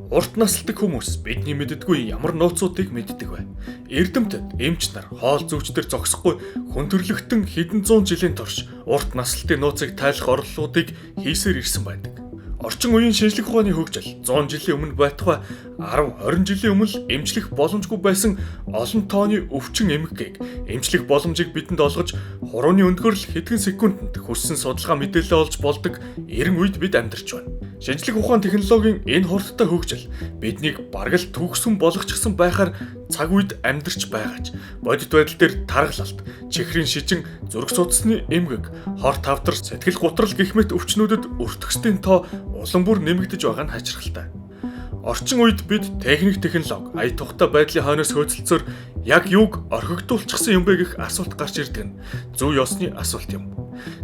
Урт насалдаг хүмүүс бидний мэддэггүй ямар нууцуудыг мэддэг вэ? Эрдэмтэд, эмч нар, хоол зүйчдэр зогсохгүй хүн төрлөختөн хэдэн зуун жилийн турш урт насалтын нууцыг тайлах орлолуудыг хийсээр ирсэн байдаг. Орчин үеийн шинжлэх ухааны хөгжил 100 жилийн өмнө байтугай 10-20 жилийн өмнө эмчлэх боломжгүй байсан олон тооны өвчин эмгэгийг эмчлэх боломжийг бидэнд олгож хурууны өндгөрл хэдхэн секундэд хүссэн судалгаа мэдээлэл олж болдог эрен үед бид амьдарч байна. Шинжлэх ухаан технологийн энэ хурдтай хөгжил биднийг бараг л төгсгөн болгочихсон байхаар цаг үед амьдарч байгаач бодит байдал дээр таргалалт, чихрийн шижин, зүрх судасны эмгэг, хор тавдар, сэтгэл гутрал гэх мэт өвчнүүдэд өртгөсдийн тоо улам бүр нэмэгдэж байгаа нь хачирхалтай. Орчин үед бид техник технологи, ая тухтай байдлын хойноос хөөцөлцөөр яг юуг орхигдуулчихсан юм бэ гэх асуулт гарч ирдэг нь зөв ёсны асуулт юм.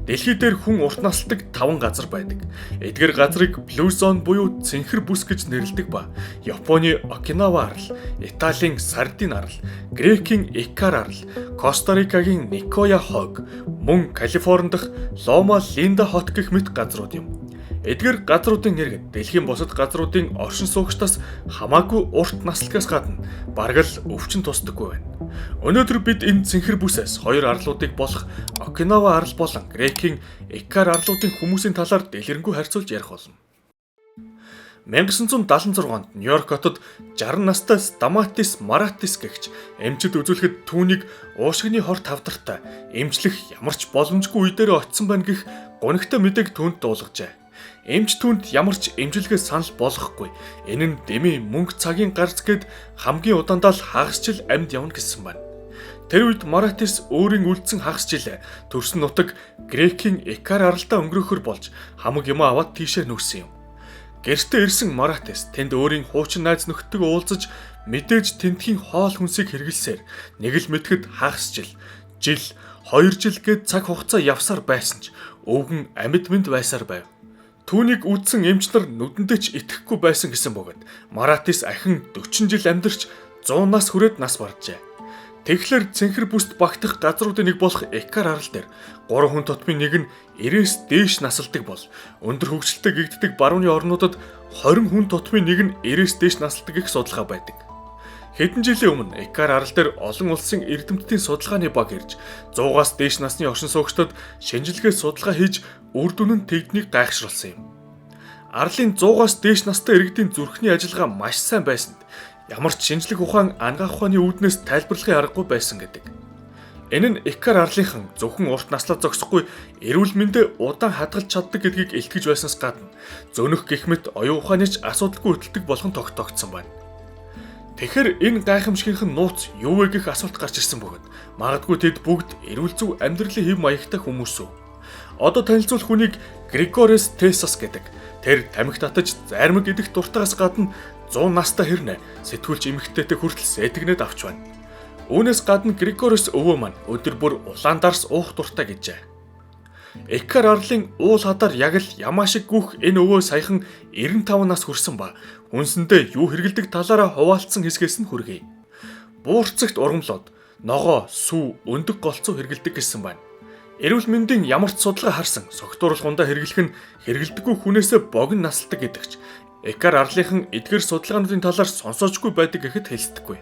Дэлхий дээр хүн урт насалдаг 5 газар байдаг. Эдгээр газрыг Blue Zone буюу цэнхэр бүс гэж нэрлэдэг ба Японы Окинава арал, Италийн Сардин арал, Грекийн Икар арал, Коста-Рикагийн Никоя хог, мөн Калифорни дахь Лома Линда хот гэх мэт газрууд юм. Эдгээр газруудын иргэд дэлхийн бусад газруудын оршин суугчдаас хамаагүй урт насалгаас гадна бараг л өвчин тусдаггүй байна. Өнөөдөр бид энэ цэнхэр бүсээс хоёр арлуудыг болох Окинава арал болон Грекийн Икар арлуудын хүмүүсийн талаар дэлгэрэнгүй харьцуулж ярих болно. 1976 онд Нью-Йорк хотод 60 настай Стаматис Маратис гэгч эмчид үзүүлэхэд түүнийг уушгины хор тавдартай эмчлэх ямар ч боломжгүй үе дээр очсон байна гэх гунигтай мэдээг түүнд дуулгажээ. Эмч түүнд ямар ч эмчилгээ санал болгохгүй. Энэ нь дэмий мөнгө цагийн гарц гэд хамгийн удаандаа л хагасжил амьд явна гэсэн байна. Тэр үед Маратис өөрийн үлдсэн хагасжил төрсөн нутаг Грекийн Икар аралдаа өнгөрөхөр болж хамаг юм аваад тийшээ нүүрсэн юм. Гэртээ ирсэн Маратис тэнд өөрийн хуучин найз нөхдөд уулзаж мэдээж тентхийн хоол хүнсийг хэрэглэсээр нэг л мэтгэд хагасжил, жил, 2 жил гээд цаг хугацаа явсаар байсан ч өвгөн амьд мэнд байсаар байв. Түүнийг үдсэн эмч нар нүдэндээ ч итгэхгүй байсан гэсэн бөгөөд Маратис ахин 40 жил амьдарч 100 нас хүрээд нас баржээ. Тэгэхээр цэнхэр бүст багтах газруудын нэг болох Икар арал дээр 3 хүн тотмын нэг нь 90-с дээш насалдаг бол өндөр хөгжилтэй гэгддэг барууны орнуудад 20 хүн тотмын нэг нь 90-с дээш насалдаг их судалгаа байдаг. Хэдэн жилийн өмнө Икар арал дээр олон улсын эрдэмтдийн судалгааны баг ирж 100-аас дээш насны оршин суугчдад шинжилгээ судалгаа хийж үр дүн нь тэднийг гайхшруулсан юм. Арлын 100-аас дээш настай иргэдийн зүрхний ажиллагаа маш сайн байсанд ямар ч шинжлэх ухаан ангаах ухааны үүднээс тайлбарлахын аргагүй байсан гэдэг. Энэ нь Икар арлынхан зөвхөн урт наслаа зогсохгүй эрүүл мэндэ удаан хадгалж чаддаг гэдгийг илтгэж байснаас гадна зөнөх гэх мэт оюун ухааны ч асуудалгүй хөдөлдөг болгон тогтоогдсон байна. Тэгэхээр энэ гайхамшигийнхэн нууц юу вэ гэх асуулт гарч ирсэн бөгөөд магадгүй тэд бүгд эрүүл зөв амьдралын хэв маягтай хүмүүс үү? Одоо танилцуулах хүнийг Григорис Тесос гэдэг. Тэр тамхи татаж зармиг идэх дуртагаас гадна 100 настай хэрнээ сэтгүүлч эмэгтэйтэй хүртэл сэтгнээд авч байна. Үүнээс гадна Григорис өвөө маань өдөр бүр улаандарс уух дуртай гэжээ. Икар арлын уул хадаар яг л ямаа шиг гүөх энэ өвөө саяхан 95 нас хүрсэн ба хүнсэндээ юу хэргэлдэг талаараа хуваалцсан хэсгээс нь хүргэе. Буурцагт ургамлууд, ногоо, сүв, өндөг голцоо хэргэлдэг гэсэн байна. Эрүүл мэндийн ямар ч судалгаа харсан согтууруулах ундаа хэрглэх нь хэргэлдэггүй хүнээсээ богино насалдаг гэдэгч Икар арлынхан эдгээр судалгаануудын талаар сонсоожгүй байдаг гэхэд хэлцдэггүй.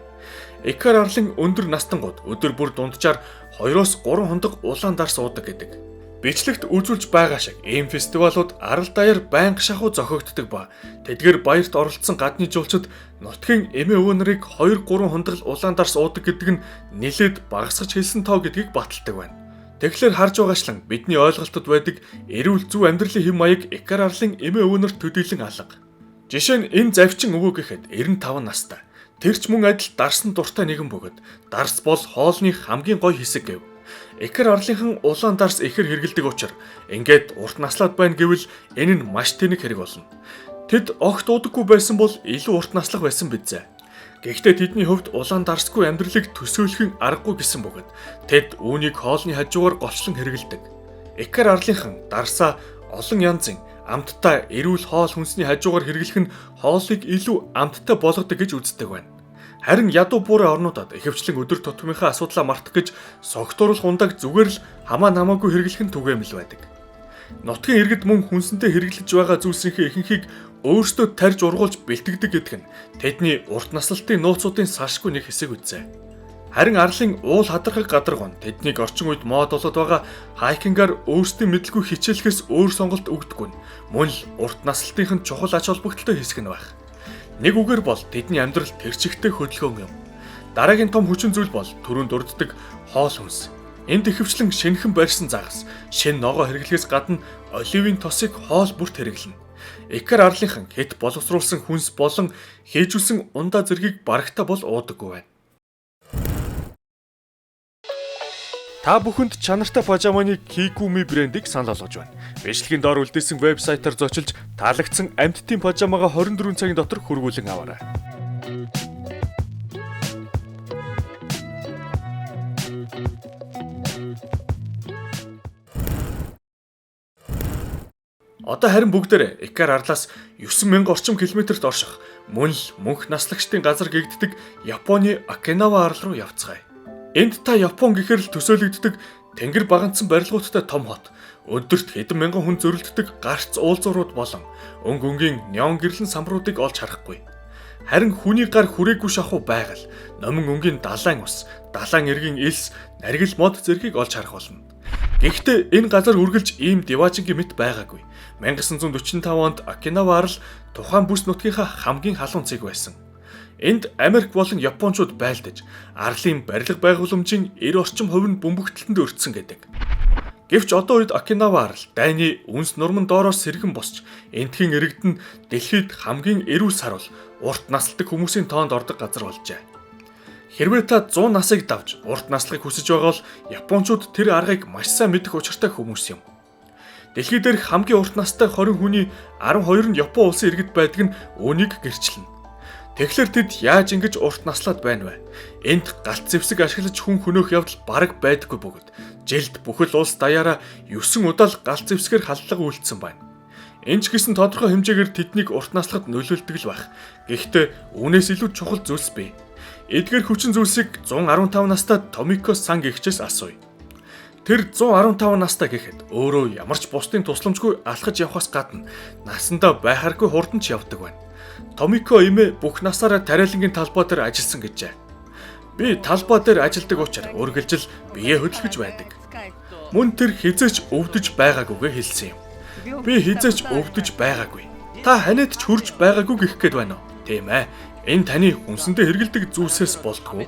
Икар арлын өндөр настангууд өдөр бүр дунджаар 2-3 хондог улаан дарс уудаг гэдэг. Бичлэгт үзүүлж байгаа шиг ийм фестивалууд арал даяар байнга шахуу зохиогддог ба тэдгээр баярт оролцсон гадны жуулчид нутгийн эмээ өвөө нарыг 2-3 хондог улаан дарс уудаг гэдэг нь нэлээд багасгаж хэлсэн тоо гэдгийг баталдаг байна. Тэгэхээр харж байгаачлан бидний ойлголтод байдаг эрүүл зөв амьдралын хэм маяг Икар арлын эмээ өвөө нарт төдийлөн алга. Жишээ нь энэ завчин өвөө гэхэд 95 настай. Тэр ч мөн адил дарсан дуртай нэгэн бөгөөд дарс бол хоолны хамгийн гоё хэсэг гэв. Икар арлынхан улаан дарс ихэр хэргэлдэг учраас ингээд урт наслаад байна гэвэл энэ нь маш тэнэг хэрэг болно. Тэд огт удаггүй байсан бол илүү урт наслах байсан бидзээ. Гэхдээ тэдний хувьд улаан дарсгүй амьдралыг төсөөлөхин аргагүй гэсэн бөгөөд тэд үүнийг хоолны хажуугаар голчлон хэргэлдэг. Икар арлынхан дарсаа олон янзын амттай эрүүл хоол хүнсний хажуугаар хэрглэх нь хоолыг илүү амттай болгодог гэж үздэг байна. Харин ядуу буурын орнуудад ихэвчлэн өдөр тутмынхаа асуудлаа мартах гэж согтууруулах ундааг зүгээр л хамаа намаагүй хэрглэх нь түгээмэл байдаг. Нутгийн иргэд мөн хүнсэнтэй хэрэглэж байгаа зүйлсийнхээ ихэнхийг өөрсдөө тарьж ургуулж бэлтгэдэг гэдэг нь тэдний урт наслалтын нууцуудын салшгүй нэг хэсэг үзье. Харин арлын уул хадархаг гадаргуун тэднийг орчин үед мод болоод байгаа хайкингаар өөрсдийн мэдлгүй хичээлхээс өөр сонголт өгдөггүй нь мөн л урт наслалтынх нь чухал ач холбогдолтой хэсэг нь байх. Нэг үгээр бол тэдний амьдрал тэрчигтэй хөдөлгөөн юм. Дараагийн том хүчин зүйл бол түрүүнд дурддаг хоол хүнс. Энд ихэвчлэн шинэхэн барьсан загас, шинэ ногоо хэрэглэхээс гадна оливын тосыг хоол бүрт хэрэглэнэ. Икар арлынхан хэд боловсруулсан хүнс болон хээжүүлсэн ундаа зэргийг барагтаа бол уудаггүй байна. Та бүхэнд чанартай пажаманы Kigumi брендийг санал болгож байна. Бичлэгийн доор үлдээсэн вебсайтаар зочилж таалагдсан амьтдын пажамагаа 24 цагийн дотор хүргүүлэн аваарай. Одоо харин бүгдээрээ Икар арлаас 9000 орчим километрт орших мөн л мөнх наслагчдын газар гэгддэг Японы Окинава арал руу явцгаая. Энд та Япон гэхэр л төсөөлөгддөг тэнгэр баганцсан барилгуудтай том хот, өдөрт хэдэн мянган хүн зөрөлддөг гарц уулзуурууд болон өнгө өнгийн неон гэрлэн самруудыг олж харахгүй. Харин хүний гар хүрээгүй шахуу байгаль, номин өнгийн далайн ус, далайн эргийн элс, наргил мод зэргийг олж харах болно. Гэхдээ энэ газар үргэлж ийм диважингийн мэт байгаагүй. 1945 онд Окинава арал тухайн бүс нутгийнхаа хамгийн халуун цэг байсан. Энд Америк болон Япончууд байлдаж, арлын барилга байгууламжийн 90 орчим хувь нь бөмбөгтөлтөнд өртсөн гэдэг. Гэвч одоо үед Окинава арал дайны үнс нурман доороос сэргэн босч, энтхийн иргэдэн дэлхийд хамгийн эрүүл сарвал урт наслдаг хүмүүсийн тоонд ордог газар болжээ. Хэрвээ та 100 насыг давж урт наслахыг хүсэж байгаа бол Япончууд тэр аргыг маш сайн мэдэх учиртай хүмүүс юм. Дэлхий дээрх хамгийн урт настай 20 хүний 12 нь Япон улсын иргэд байдаг нь үүнийг гэрчлэнэ. Тэгэхээр тэд яаж ингэж урт наслаад байна вэ? Энд галт зэвсэг ашиглаж хүн хөнөөх явдал бараг байдаггүй бөгөөд жилд бүхэл улс даяараа 9 удаа л галт зэвсгээр халдлага үйлдсэн байна. Энд ч гэсэн тодорхой хэмжээгээр тэднийг урт наслахад нөлөөлдөг л байх. Гэхдээ үүнээс илүү чухал зүйлс бий. Эдгээр хүчин зүйлсийг 115 настай Томико Сан гэгчээс асууя. Тэр 115 настай гэхэд өөрөө ямар ч бусдын тусламжгүй алхаж явхаас гадна насандаа байхааргүй хурдан ч явдаг байна. Томико эмээ бүх насаараа тариалангийн талбай дээр ажилласан гэжээ. Би талбай дээр ажилладаг учраас үргэлжил бие хөдөлгөж байдаг. Мөн тэр хизээч өвдөж байгаагүйгээ хэлсэн юм. Би хизээч өвдөж байгаагүй. Та ханиад ч хөрж байгаагүй гэх гээд байна уу? Тийм ээ. Энэ таны хүнсэндээ хэрэгэлдэг зүйлсээс болтгоо.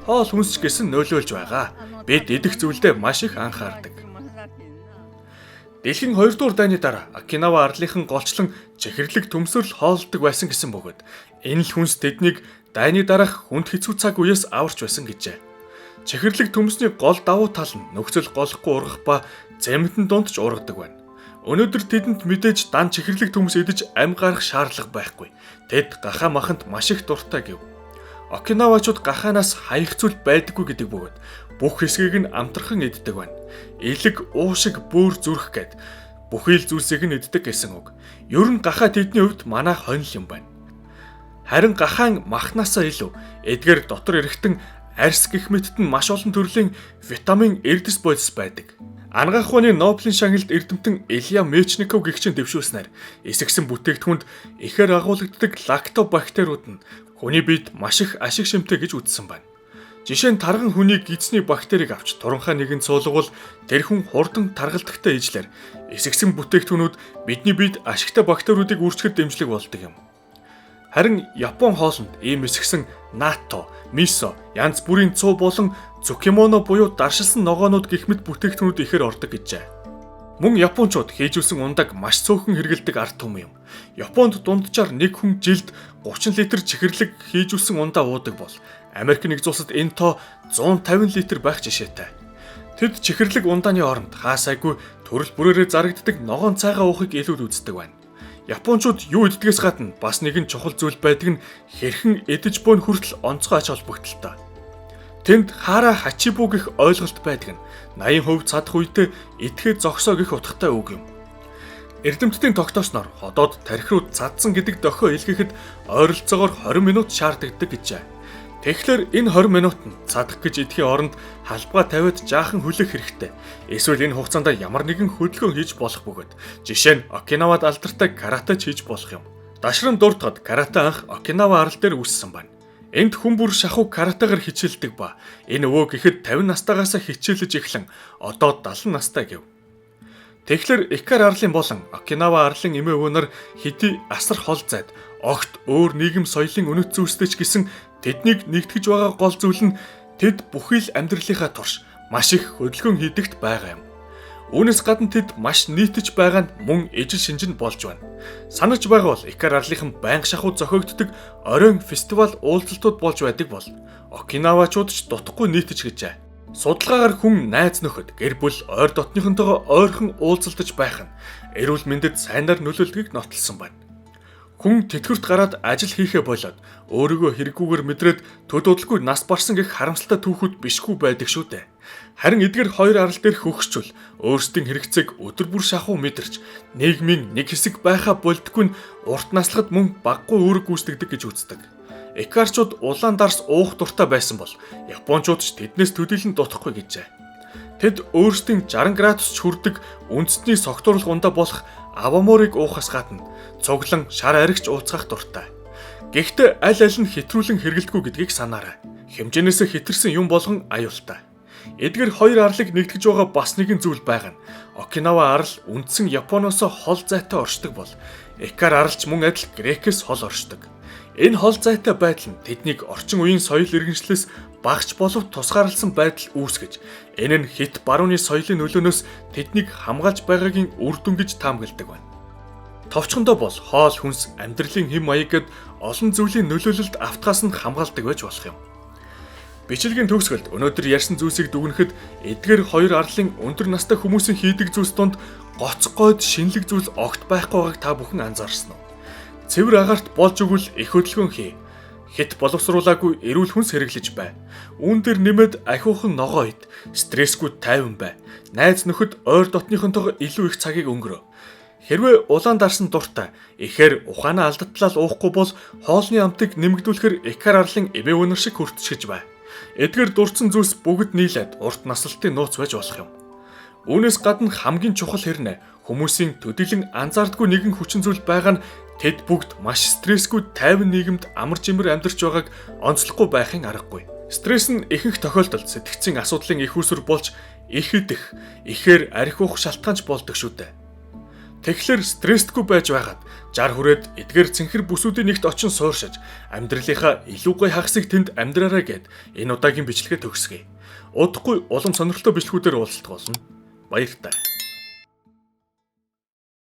Хоол хүнс гэсэн нөлөөлж байгаа. Бид идэх зүйлдээ маш их анхаардаг. Дэлхийн 2 дугаар дайны дараа Окинава арлынхан голчлон чихэрлэг төмсөрл хоолдог байсан гэсэн бөгөөд энэ л хүнс тэднийг дайны дараах хүнд хэцүү цаг үеэс аварч байсан гэжээ. Чихэрлэг төмсний гол давуу тал нь нөхцөл голохгүй ургах ба зэмтэн дунд ч ургадаг байна. Өнөөдөр тэдэнд мэдээж дан чихэрлэг төмс идэж ам гарах шаардлага байхгүй. Тэд гахаа маханд маш их дуртай гэв. Окинавачууд гахаанаас хаях зүйл байдаггүй гэдэг бөгөөд бүх хэсгийг нь амтрхан иддэг байна. Илэг, уушиг, бөөр зүрх гэд бүхий л зүйлсийг нь иддэг гэсэн үг. Ер нь гахаа тэдний хувьд манай хонил юм байна. Харин гахаан махнаасаа илүү эдгээр дотор эрэхтэн арьс гэх мэтт нь маш олон төрлийн витамин эрдэс бодис байдаг. Ангаах ухааны Нобелийн шагналд эрдэмтэн Илья Мечников гэгчийн дэвшүүлснээр эсэгсэн бүтээгдэхүүнд ихээр агуулгаддаг лактобактериуд нь хүний биед маш их ашиг шимтэй гэж үзсэн байна. Жишээ нь тарган хүний гидсний бактерийг авч туранхай нэгэн цуулгавал тэр хүн хурдан таргалдахтай ижлэр эсэгсэн бүтээгдэхүүнүүд бидний биед ашигтай бактериудыг үүсгэхэд дэмжлэг болдог юм. Харин Япон хоолнд ийм эсэгсэн нато, мисо, янз бүрийн цуу болон цукимоно буюу даршилсан ногоонууд гэх мэт бүтээгдэхүүнүүд ихээр ордог гэжээ. Мөн Япончууд хийжүүлсэн ундаг маш цөөхөн хэрэгэлдэг арт түмэн юм. Японд дунджаар нэг хүн жилд 30 литр чихэрлэг хийжүүлсэн ундаа уудаг бол Америк нэгдсэн улсад энэ тоо 150 литр байх жишээтэй. Тэд чихэрлэг ундааны оронд хаасайгүй төрөл бүрээрээ зарагддаг ногоон цайгаа уухыг илүү үздэг байна. Япончууд юу иддгээс гадна бас нэгэн чухал зүйл байдаг нь хэрхэн идэж буйн хүртэл онцгой ач холбогдолтой. Тэнд хаара хачибу гэх ойлголт байдаг нь 80% цадах үедээ идэхэд зогсоо гэх утгатай үг юм. Эрдэмтдийн тогтоосноор ходоод тархи руу цадсан гэдэг дохио илгээхэд ойролцоогоор 20 минут шаарддаг гэжээ. Тэгэхээр энэ 20 минут нь цадах гэж идэхийн оронд халбага тавиад жаахан хүлээх хэрэгтэй. Эсвэл энэ хугацаанд ямар нэгэн хөдөлгөөн хийж болох бөгөөд жишээ нь Окинавад алдартай карате хийж болох юм. Дашрам дуртахад карате анх Окинава арал дээр үүссэн байна. Энд хүн бүр шахуу каратегаар хичээлдэг ба энэ өвөө гэхэд 50 настайгаас хичээлж эхлэн одоо 70 настай гэв. Тэгэхээр Икар арлын болон Окинава арлын эмээ өвөө нар хэдий асар хол зайд огт өөр нийгэм соёлын үнэт зүйлстэйч гэсэн тэднийг нэгтгэж байгаа гол зүйл нь тэд бүхий л амьдралынхаа турш маш их хөдөлгөөн хийдэгт байгаа юм. Үүнээс гадна тэд маш нийтж байгаа нь мөн ижил шинжинд болж байна. Санаж байгаа бол Икар арлынхан байнга шахуу зохиогддог оройн фестивал уулзалтууд болж байдаг бол Окинавачууд ч дутхгүй нийтж гэжээ. Судалгаагаар хүн найз нөхөд гэр бүл ойр дотныхонтойгоо ойрхон уулзалтаж байх нь эрүүл мэндэд сайнаар нөлөөлдгийг нотолсон байна. Хүн тэтгэврт гараад ажил хийхээ болоод өөрийгөө хэрэггүйгээр мэдрээд төдөөдөлгүй нас барсан гэх харамсалтай түүхүүд бишгүй байдаг шүү дээ. Харин эдгээр хоёр арал дээр хөгшчүүл өөрсдийн хэрэгцээг өдөр бүр шахуу мэдэрч нийгмийн нэг хэсэг байхаа болдгүй нь урт наслахад мөн баггүй үүрэг гүйцэтгэдэг гэж үздэг. Икарчууд улаан дарс уух дуртай байсан бол Япончууд ч тэднээс төдийлөн дутахгүй гэжээ. Тэд өөрсдийн 60 градус хүрдэг үндэсний согтуурлах ундаа болох аваморыг уухаас гадна цуглан шар аригч ууцгах дуртай. Гэхдээ аль аль нь хэтрүүлэн хэрэгэлдэггүй гэдгийг санаарай. Хэмжээнээс хэтэрсэн юм болгон аюултай. Эдгээр хоёр арлыг нэгтгэж байгаа бас нэгэн зүйл байгаа нь Окинава арал үндсэн Японоос хол зайтай оршдог бол Икар аралч мөн адил Грекээс хол оршдог. Энэ хол зайтай байдал нь тэднийг орчин үеийн соёл иргэншлээс багч боловч тусгаарласан байдал үүсгэж энэ нь хит барууны соёлын нөлөөнөөс тэднийг хамгаалж байгаагийн үр дүн гэж таамагладаг байна. Товчхондоо бол хоол хүнс амьдралын хэм маяг гэд олон зүйлийн нөлөөлөлд автгаас нь хамгаалдаг байж болох юм. Бичлэгийн төгсгөлд өнөөдөр ярьсан зүйлсийг дүгнэхэд эдгээр хоёр арлын өндөр настай хүмүүсийн хийдэг зүйлс донд гоцгойд шинэлэг зүйлс огт байхгүй байгааг та бүхэн анзаарсан уу? Цэвэр агаарт болж өгвөл их хөдөлгөөн хий. Хит боловсруулаагүй эрүүл хүнс хэрэглэж бай. Үүн дээр нэмээд ахиухан ногоо ид, стрессгүй тайван бай. Найз нөхөд ойр дотныхонтойгоо илүү их цагийг өнгөрөө. Хэрвээ улаан дарсан дуртай ихээр ухаанаа алдтлал уухгүй бол хоолны амтыг нэмэгдүүлэхээр Икар арлын эмээ өнөр шиг хүртчихэж бай. Эдгээр дурдсан зүйлс бүгд нийлээд урт наслалтын нууц байж болох юм. Үүнээс гадна хамгийн чухал хэрнээ хүмүүсийн төдийлөн анзаардгүй нэгэн хүчин зүйл байгаа нь тэд бүгд маш стрессгүй тайван нийгэмд амар жимэр амьдарч байгааг онцлохгүй байхын аргагүй. Стресс нь ихэнх тохиолдолд сэтгцийн асуудлын их үүсвэр болж их идэх, ихээр архи уух шалтгаанч болдог шүү дээ. Тэгэхээр стресстгүй байж байгаад 60 хүрээд эдгээр цэнхэр бүсүүдийн нэгт очин сууршиж амьдралынхаа илүү гоё хагасыг тэнд амьдраарай гэд энэ удаагийн бичлэгээ төгсгөе. Удахгүй улам сонирхолтой бичлэгүүдээр уулзалт болно. Баяртай.